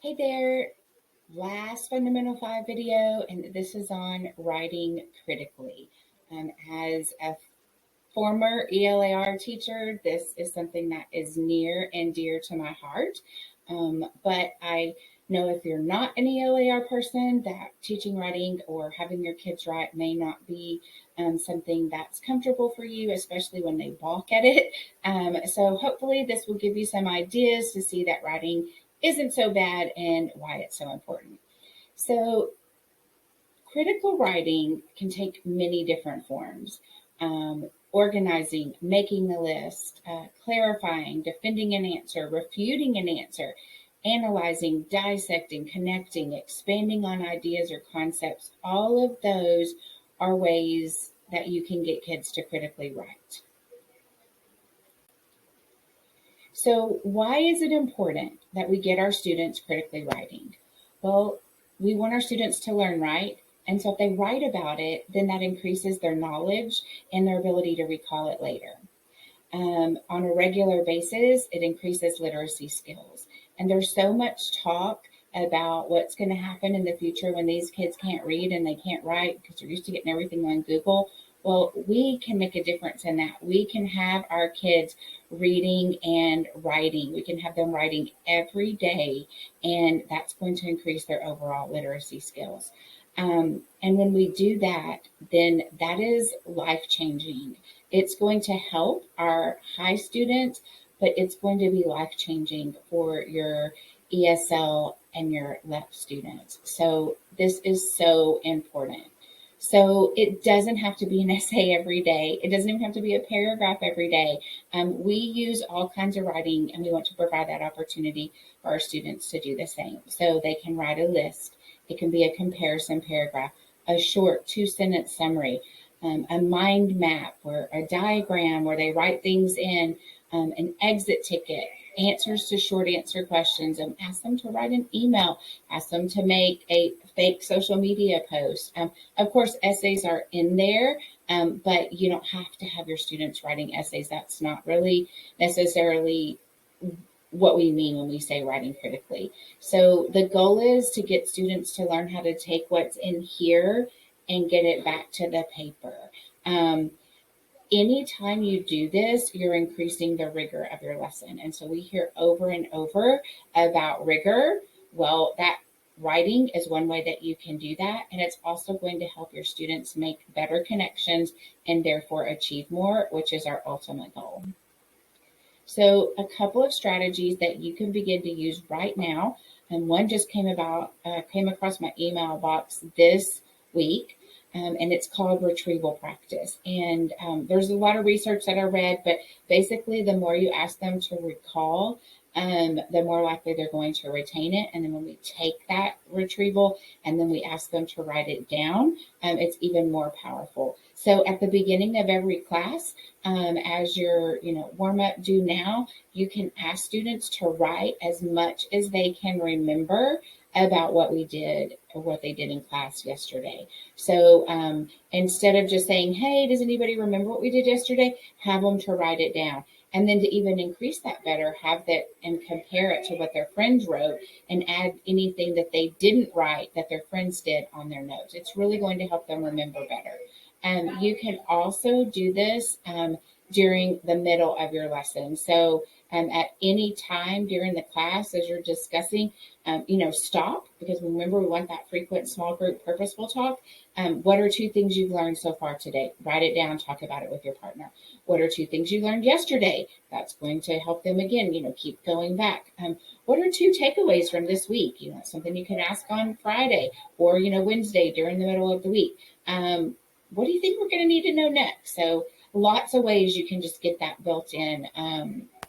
Hey there, last Fundamental 5 video, and this is on writing critically. As a former ELAR teacher, this is something that is near and dear to my heart. But I know if you're not an ELAR person, that teaching writing or having your kids write may not be something that's comfortable for you, especially when they balk at it. So hopefully this will give you some ideas to see that writing isn't so bad and why it's so important. So critical writing can take many different forms. Organizing, making a list, clarifying, defending an answer, refuting an answer, analyzing, dissecting, connecting, expanding on ideas or concepts. All of those are ways that you can get kids to critically write. So, why is it important that we get our students critically writing? Well, we want our students to learn, right? And so, if they write about it, then that increases their knowledge and their ability to recall it later. On a regular basis, it increases literacy skills. And there's so much talk about what's going to happen in the future when these kids can't read and they can't write because they're used to getting everything on Google. Well, we can make a difference in that. We can have our kids reading and writing. We can have them writing every day, and that's going to increase their overall literacy skills. And when we do that, then that is life changing. It's going to help our high students, but it's going to be life changing for your ESL and your left students. So this is so important. So it doesn't have to be an essay every day. It doesn't even have to be a paragraph every day. We use all kinds of writing, and we want to provide that opportunity for our students to do the same. So they can write a list. It can be a comparison paragraph, a short 2-sentence summary, a mind map or a diagram where they write things in, an exit ticket, answers to short answer questions, and ask them to write an email, ask them to make a fake social media post. Of course, essays are in there, but you don't have to have your students writing essays. That's not really necessarily what we mean when we say writing critically. So the goal is to get students to learn how to take what's in here and get it back to the paper. Anytime you do this, you're increasing the rigor of your lesson. And so we hear over and over about rigor. Well, that writing is one way that you can do that. And it's also going to help your students make better connections and therefore achieve more, which is our ultimate goal. So a couple of strategies that you can begin to use right now, and one just came across my email box this week, and it's called retrieval practice. And there's a lot of research that I read, but basically the more you ask them to recall, the more likely they're going to retain it. And then when we take that retrieval and then we ask them to write it down, it's even more powerful. So at the beginning of every class, as your warm up do now, you can ask students to write as much as they can remember about what we did or what they did in class yesterday. So instead of just saying, hey, does anybody remember what we did yesterday? Have them to write it down. And then to even increase that better, have that and compare it to what their friends wrote and add anything that they didn't write that their friends did on their notes. It's really going to help them remember better. You can also do this during the middle of your lesson. So at any time during the class as you're discussing, stop, because remember, we want that frequent small group purposeful talk. What are 2 things you've learned so far today? Write it down, talk about it with your partner. What are 2 things you learned yesterday? That's going to help them again, keep going back. What are 2 takeaways from this week? Something you can ask on Friday or, Wednesday during the middle of the week. What do you think we're going to need to know next? So lots of ways you can just get that built in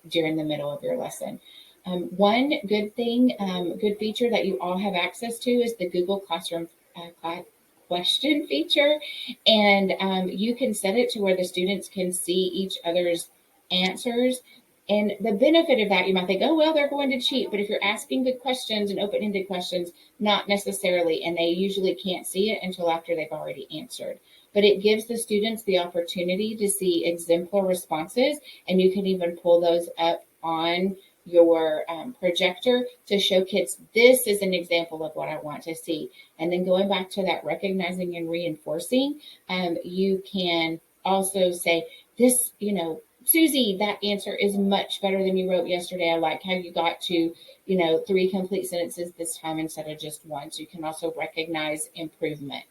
during the middle of your lesson. One good thing, good feature that you all have access to is the Google Classroom question feature. And you can set it to where the students can see each other's answers. And the benefit of that, you might think, oh, well, they're going to cheat. But if you're asking good questions and open-ended questions, not necessarily. And they usually can't see it until after they've already answered. But it gives the students the opportunity to see exemplar responses. And you can even pull those up on your projector to show kids this is an example of what I want to see. And then going back to that recognizing and reinforcing, you can also say, this, Susie, that answer is much better than you wrote yesterday. I like how you got to, 3 complete sentences this time instead of just one. So you can also recognize improvement.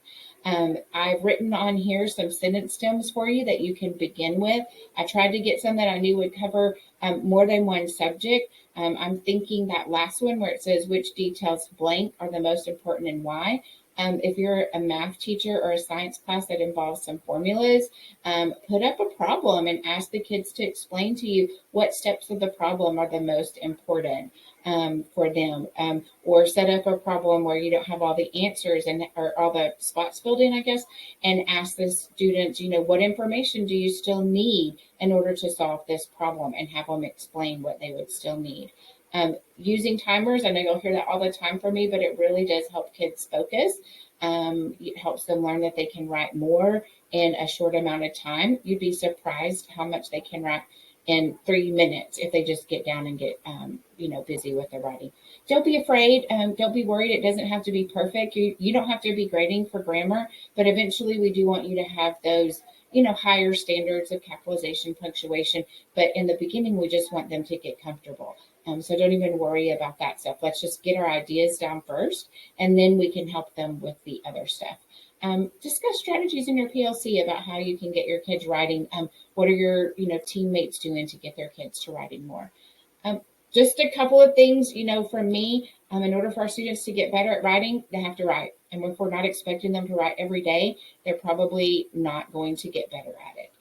I've written on here some sentence stems for you that you can begin with. I tried to get some that I knew would cover more than one subject. I'm thinking that last one where it says which details blank are the most important and why. If you're a math teacher or a science class that involves some formulas, put up a problem and ask the kids to explain to you what steps of the problem are the most important for them, or set up a problem where you don't have all the answers or all the spots filled in, I guess, and ask the students, what information do you still need in order to solve this problem, and have them explain what they would still need. Using timers, I know you'll hear that all the time from me, but it really does help kids focus. It helps them learn that they can write more in a short amount of time. You'd be surprised how much they can write in 3 minutes if they just get down and get busy with their writing. Don't be afraid. Don't be worried. It doesn't have to be perfect. You don't have to be grading for grammar, but eventually we do want you to have those higher standards of capitalization, punctuation. But in the beginning, we just want them to get comfortable. So don't even worry about that stuff. Let's just get our ideas down first, and then we can help them with the other stuff. Discuss strategies in your PLC about how you can get your kids writing. What are your teammates doing to get their kids to writing more? Just a couple of things, from me. In order for our students to get better at writing, they have to write. And if we're not expecting them to write every day, they're probably not going to get better at it.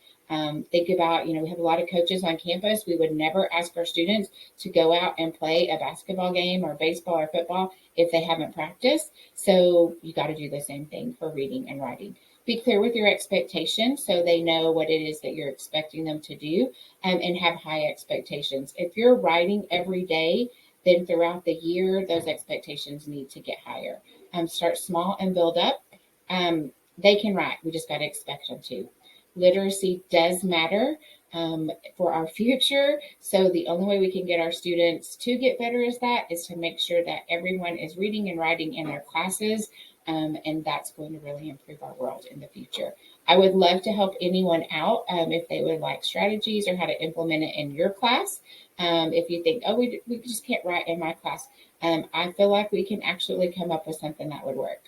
Think about, we have a lot of coaches on campus. We would never ask our students to go out and play a basketball game or baseball or football if they haven't practiced. So you got to do the same thing for reading and writing. Be clear with your expectations so they know what it is that you're expecting them to do, and have high expectations. If you're writing every day, then throughout the year, those expectations need to get higher. Start small and build up. They can write. We just got to expect them to. Literacy does matter for our future. So the only way we can get our students to get better is to make sure that everyone is reading and writing in their classes. And that's going to really improve our world in the future. I would love to help anyone out if they would like strategies or how to implement it in your class. If you think, we just can't write in my class, I feel like we can actually come up with something that would work.